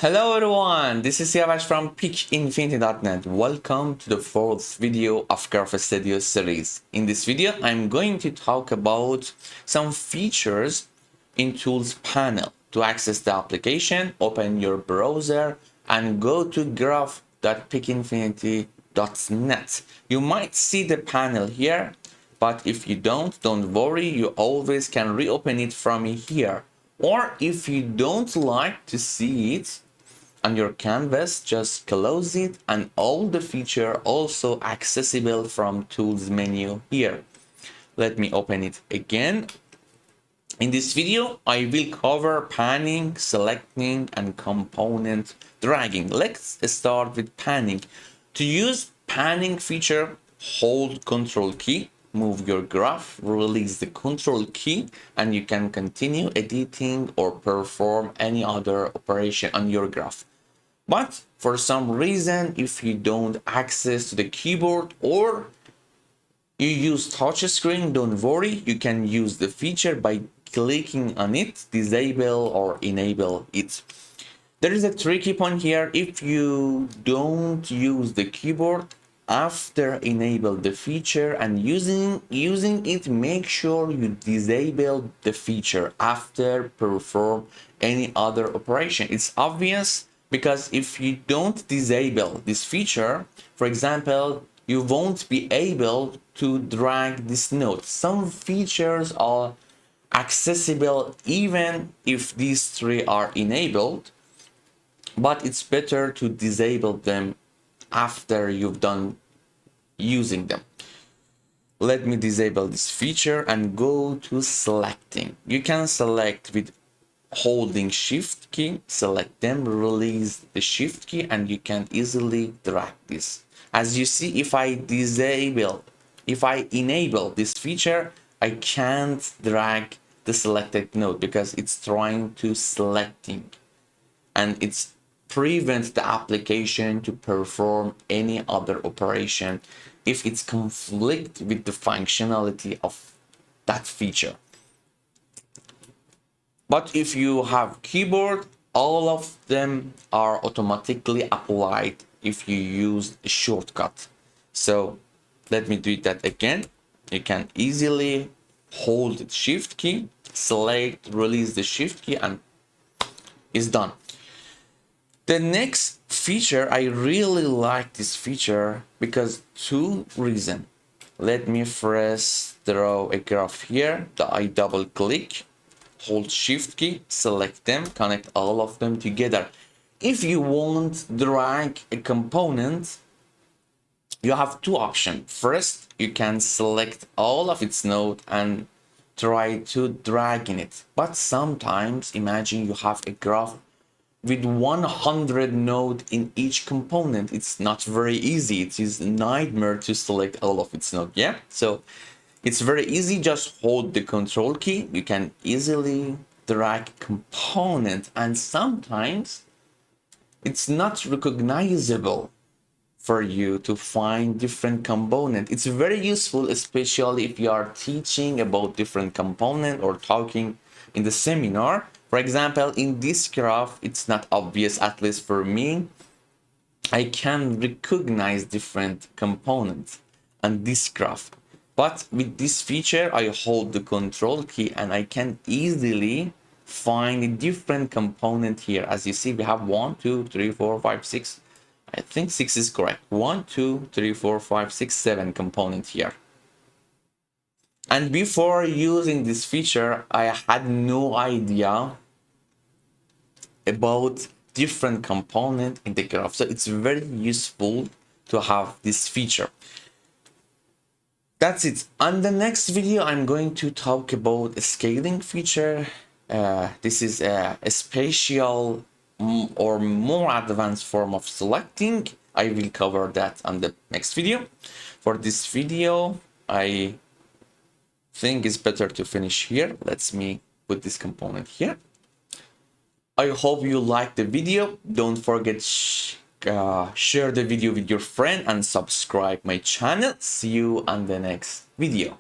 Hello everyone, this is Yavash from PicInfiniti.net. Welcome to the fourth video of Graph Studio series. In this video, I'm going to talk about some features in Tools panel. To access the application, open your browser and go to graph.picinfiniti.net. You might see the panel here, but if you don't worry, you always can reopen it from here. Or if you don't like to see it on your canvas, just close it, and all the feature also accessible from Tools menu here. Let me open it again. In this video, I will cover panning, selecting, and component dragging. Let's start with panning. To use panning feature, hold Control key, move your graph, release the Control key, and you can continue editing or perform any other operation on your graph. But for some reason, if you don't access to the keyboard or you use touch screen, don't worry, you can use the feature by clicking on it, disable or enable it. There is a tricky point here. If you don't use the keyboard after enable the feature and using it, make sure you disable the feature after perform any other operation. It's obvious, because if you don't disable this feature, for example, you won't be able to drag this node. Some features are accessible even if these three are enabled, but it's better to disable them after you've done using them. Let me disable this feature and go to selecting. You can select with holding Shift key, select them, release the Shift key, and you can easily drag this. As you see, if I enable this feature, I can't drag the selected node because it's trying to selecting, and it's prevent the application to perform any other operation if it's conflict with the functionality of that feature. But if you have keyboard, all of them are automatically applied if you use a shortcut. So let me do that again. You can easily hold the Shift key, select, release the Shift key, and it's done. The next feature, I really like this feature because two reasons. Let me first draw a graph here. I double click, hold Shift key, select them, connect all of them together. If you want drag a component, you have two options. First, you can select all of its node and try to drag in it. But sometimes, imagine you have a graph with 100 nodes in each component. It's not very easy. It is a nightmare to select all of its nodes. Yeah, so it's very easy. Just hold the Control key. You can easily drag component, and sometimes it's not recognizable for you to find different component. It's very useful, especially if you are teaching about different component or talking in the seminar. For example, in this graph, it's not obvious, at least for me. I can recognize different components on this graph. But with this feature, I hold the Control key and I can easily find a different component here. As you see, we have 1, 2, 3, 4, 5, 6. I think 6 is correct. 1, 2, 3, 4, 5, 6, 7 component here. And before using this feature, I had no idea about different component in the graph. So it's very useful to have this feature. That's it. On the next video, I'm going to talk about a scaling feature. This is a special or more advanced form of selecting. I will cover that on the next video. For this video, I think it's better to finish here. Let me put this component here. I hope you liked the video. Don't forget share the video with your friend and subscribe my channel. See you on the next video.